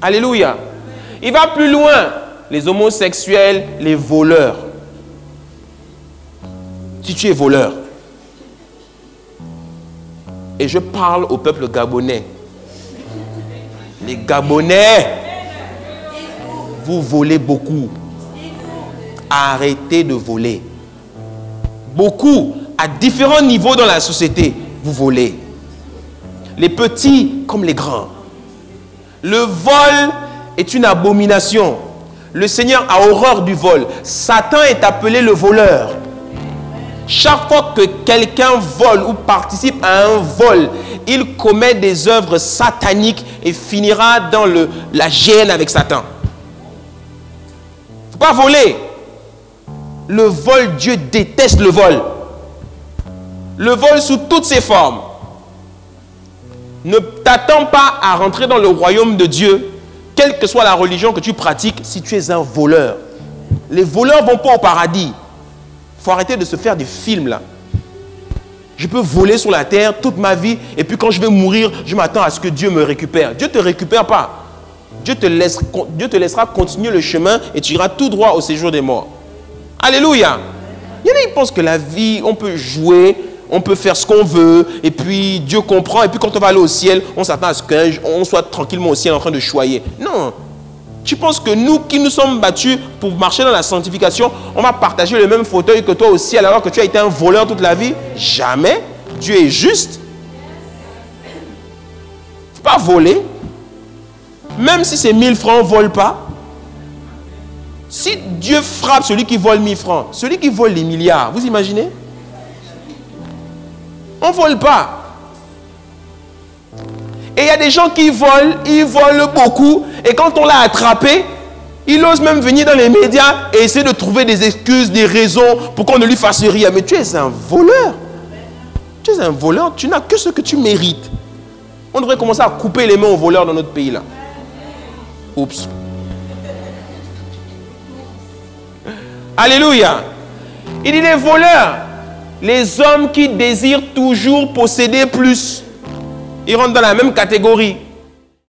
Alléluia. Il va plus loin. Les homosexuels, les voleurs. Si tu es voleur, et je parle au peuple gabonais, les Gabonais, vous volez beaucoup. Arrêtez de voler. Beaucoup, à différents niveaux dans la société, vous volez. Les petits comme les grands. Le vol est une abomination. Le Seigneur a horreur du vol. Satan est appelé le voleur. Chaque fois que quelqu'un vole ou participe à un vol, il commet des œuvres sataniques et finira dans la géhenne avec Satan. Il ne faut pas voler. Le vol, Dieu déteste le vol. Le vol sous toutes ses formes. Ne t'attends pas à rentrer dans le royaume de Dieu, quelle que soit la religion que tu pratiques, si tu es un voleur. Les voleurs ne vont pas au paradis. Il faut arrêter de se faire des films là. Je peux voler sur la terre toute ma vie et puis quand je vais mourir, je m'attends à ce que Dieu me récupère. Dieu ne te récupère pas. Dieu te laissera continuer le chemin et tu iras tout droit au séjour des morts. Alléluia. Il y en a qui pensent que la vie, on peut jouer, on peut faire ce qu'on veut et puis Dieu comprend et puis quand on va aller au ciel, on s'attend à ce qu'on soit tranquillement au ciel en train de choyer. Non. Tu penses que nous qui nous sommes battus pour marcher dans la sanctification, on va partager le même fauteuil que toi au ciel alors que tu as été un voleur toute la vie? Jamais. Dieu est juste. Il ne faut pas voler. Même si c'est 1000 francs, on ne vole pas. Si Dieu frappe celui qui vole 1000 francs, celui qui vole les milliards, vous imaginez? On ne vole pas. Et il y a des gens qui volent, ils volent beaucoup. Et quand on l'a attrapé, il ose même venir dans les médias et essayer de trouver des excuses, des raisons pour qu'on ne lui fasse rien. Mais tu es un voleur. Tu es un voleur, tu n'as que ce que tu mérites. On devrait commencer à couper les mains aux voleurs dans notre pays là. Oups. Alléluia. Il dit les voleurs, les hommes qui désirent toujours posséder plus. Ils rentrent dans la même catégorie.